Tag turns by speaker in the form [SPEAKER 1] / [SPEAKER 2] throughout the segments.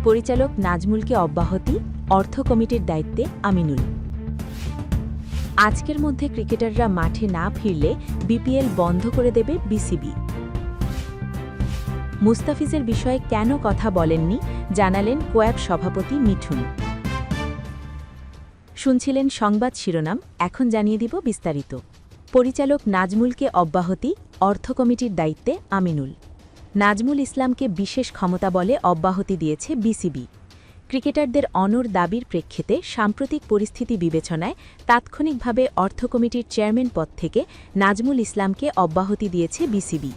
[SPEAKER 1] পরিচালক নাজমুলকে অব্যাহতি, অর্থ কমিটির দায়িত্বে আমিনুল। আজকের মধ্যে ক্রিকেটাররা মাঠে না ফিরলে বিপিএল বন্ধ করে দেবে বিসিবি। মুস্তাফিজের বিষয়ে কেন কথা বলেননি জানালেন কোয়াব সভাপতি মিঠুন। শুনছিলেন সংবাদ শিরোনাম, এখন জানিয়ে দিব বিস্তারিত। পরিচালক নাজমুলকে অব্যাহতি, অর্থ কমিটির দায়িত্বে আমিনুল। নাজমুল ইসলামকে বিশেষ ক্ষমতা বলে অব্যাহতি দিয়েছে বিসিবি। ক্রিকেটারদের অনড় দাবির প্রেক্ষিতে সাম্প্রতিক পরিস্থিতি বিবেচনায় তাৎক্ষণিকভাবে অর্থ কমিটির চেয়ারম্যান পদ থেকে নাজমুল ইসলামকে অব্যাহতি দিয়েছে বিসিবি।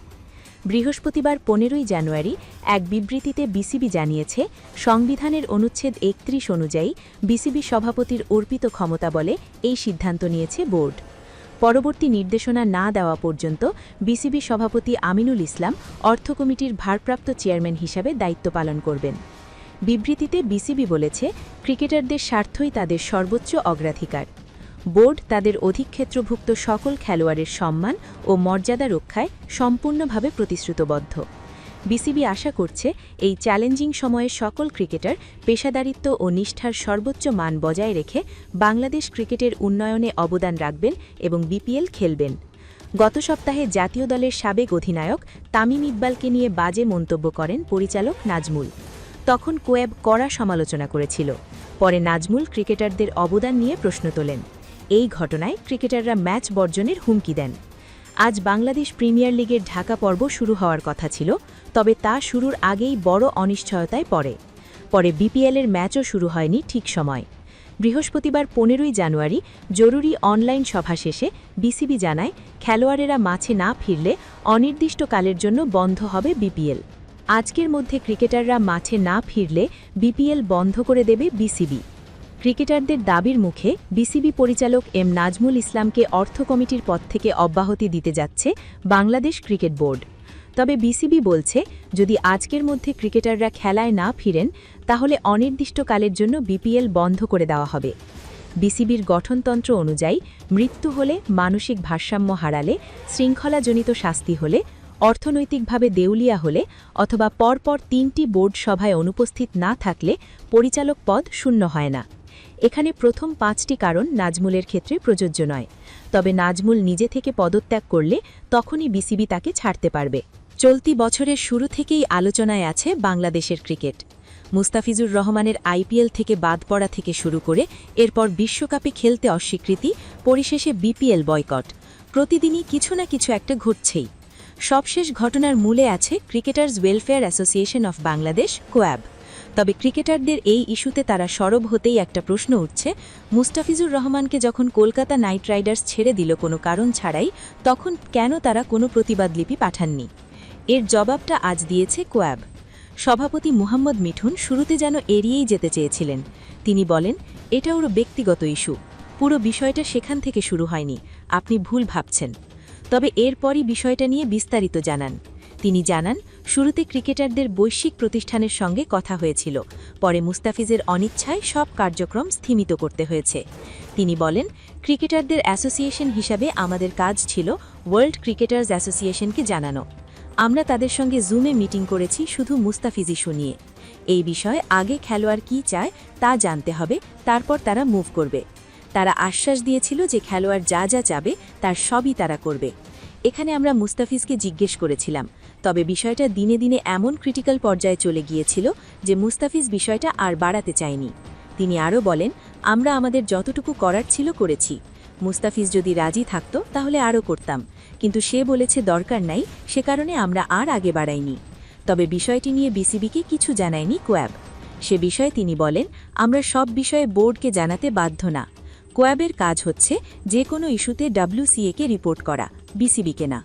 [SPEAKER 1] বৃহস্পতিবার 15ই জানুয়ারি এক বিবৃতিতে বিসিবি জানিয়েছে, সংবিধানের অনুচ্ছেদ 31 অনুযায়ী বিসিবি সভাপতির অর্পিত ক্ষমতা বলে এই সিদ্ধান্ত নিয়েছে বোর্ড। পরবর্তী নির্দেশনা না দেওয়া পর্যন্ত বিসিবি সভাপতি আমিনুল ইসলাম অর্থ কমিটির ভারপ্রাপ্ত চেয়ারম্যান হিসাবে দায়িত্ব পালন করবেন। বিবৃতিতে বিসিবি বলেছে, ক্রিকেটারদের স্বার্থই তাদের সর্বোচ্চ অগ্রাধিকার। বোর্ড তাদের অধিক্ষেত্রভুক্ত সকল খেলোয়াড়ের সম্মান ও মর্যাদা রক্ষায় সম্পূর্ণভাবে প্রতিশ্রুতবদ্ধ। বিসিবি আশা করছে, এই চ্যালেঞ্জিং সময়ে সকল ক্রিকেটার পেশাদারিত্ব ও নিষ্ঠার সর্বোচ্চ মান বজায় রেখে বাংলাদেশ ক্রিকেটের উন্নয়নে অবদান রাখবেন এবং বিপিএল খেলবেন। গত সপ্তাহে জাতীয় দলের সাবেক অধিনায়ক তামিম ইকবালকে নিয়ে বাজে মন্তব্য করেন পরিচালক নাজমুল। তখন কোয়াব কড়া সমালোচনা করেছিল। পরে নাজমুল ক্রিকেটারদের অবদান নিয়ে প্রশ্ন তোলেন। এই ঘটনায় ক্রিকেটাররা ম্যাচ বর্জনের হুমকি দেন। আজ বাংলাদেশ প্রিমিয়ার লিগের ঢাকা পর্ব শুরু হওয়ার কথা ছিল, তবে তা শুরুর আগেই বড় অনিশ্চয়তায় পরে বিপিএলের ম্যাচও শুরু হয়নি ঠিক সময়। বৃহস্পতিবার 15ই জানুয়ারি জরুরি অনলাইন সভা শেষে বিসিবি জানায়, খেলোয়াড়েরা মাঠে না ফিরলে অনির্দিষ্টকালের জন্য বন্ধ হবে বিপিএল। আজকের মধ্যে ক্রিকেটাররা মাঠে না ফিরলে বিপিএল বন্ধ করে দেবে বিসিবি। ক্রিকেটারদের দাবির মুখে বিসিবি পরিচালক এম নাজমুল ইসলামকে অর্থ কমিটির পদ থেকে অব্যাহতি দিতে যাচ্ছে বাংলাদেশ ক্রিকেট বোর্ড। তবে বিসিবি বলছে, যদি আজকের মধ্যে ক্রিকেটাররা খেলায় না ফিরেন তাহলে অনির্দিষ্টকালের জন্য বিপিএল বন্ধ করে দেওয়া হবে। বিসিবির গঠনতন্ত্র অনুযায়ী মৃত্যু হলে, মানসিক ভারসাম্য হারালে, শৃঙ্খলাজনিত শাস্তি হলে, অর্থনৈতিকভাবে দেউলিয়া হলে অথবা পরপর 3টি বোর্ড সভায় অনুপস্থিত না থাকলে পরিচালক পদ শূন্য হয় না। এখানে প্রথম 5টি কারণ নাজমুলের ক্ষেত্রে প্রযোজ্য নয়। তবে নাজমুল নিজে থেকে পদত্যাগ করলে তখনই বিসিবি তাকে ছাড়তে পারবে। চলতি বছরের শুরু থেকেই আলোচনায় আছে বাংলাদেশের ক্রিকেট। মুস্তাফিজুর রহমানের আইপিএল থেকে বাদ পড়া থেকে শুরু করে এরপর বিশ্বকাপে খেলতে অস্বীকৃতি, পরিশেষে বিপিএল বয়কট। প্রতিদিনই কিছু না কিছু একটা ঘটছেই। সবশেষ ঘটনার মূলে আছে cricketers welfare association of Bangladesh, কোয়াব। তবে ক্রিকেটারদের এই ইস্যুতে তারা সরব হতেই একটা প্রশ্ন উঠছে, মুস্তাফিজুর রহমানকে যখন কলকাতা নাইট রাইডার্স ছেড়ে দিল কোনো কারণ ছাড়াই, তখন কেন তারা কোনো প্রতিবাদলিপি পাঠাননি? এর জবাবটা আজ দিয়েছে কোয়াব। সভাপতি মুহাম্মদ মিঠুন শুরুতে যেন এড়িয়েই যেতে চেয়েছিলেন। তিনি বলেন, এটা ওর ব্যক্তিগত ইস্যু, পুরো বিষয়টা সেখান থেকে শুরু হয়নি, আপনি ভুল ভাবছেন। তবে এরপরই বিষয়টা নিয়ে বিস্তারিত জানান। তিনি জানান, শুরুতে ক্রিকেটারদের বৈশ্বিক প্রতিষ্ঠানের সঙ্গে কথা হয়েছিল, পরে মুস্তাফিজের অনিচ্ছায় সব কার্যক্রম স্থিমিত করতে হয়েছে। তিনি বলেন, ক্রিকেটারদের অ্যাসোসিয়েশন হিসাবে আমাদের কাজ ছিল ওয়ার্ল্ড ক্রিকেটার্স অ্যাসোসিয়েশনকে জানানো। আমরা তাদের সঙ্গে জুমে মিটিং করেছি শুধু মুস্তাফিজ ইস্যু নিয়ে। এই বিষয়ে আগে খেলোয়াড় কী চায় তা জানতে হবে, তারপর তারা মুভ করবে। তারা আশ্বাস দিয়েছিল যে খেলোয়াড় যা যা চাবে তার সবই তারা করবে। এখানে আমরা মুস্তাফিজকে জিজ্ঞেস করেছিলাম, তবে বিষয়টা দিনে দিনে এমন ক্রিটিক্যাল পর্যায়ে চলে গিয়েছিল যে মুস্তাফিজ বিষয়টা আর বাড়াতে চায়নি। তিনি আরও বলেন, আমরা আমাদের যতটুকু করার ছিল করেছি। মুস্তাফিজ যদি রাজি থাকত তাহলে আরও করতাম, কিন্তু সে বলেছে দরকার নাই, সে কারণে আমরা আর আগে বাড়াইনি। তবে বিষয়টি নিয়ে বিসিবিকে কিছু জানায়নি কোয়াব। সে বিষয়ে তিনি বলেন, আমরা সব বিষয়ে বোর্ডকে জানাতে বাধ্য না। কোয়াবের কাজ হচ্ছে যে কোনো ইস্যুতে ডব্লিউসিএকে রিপোর্ট করা, বিসিবিকে না।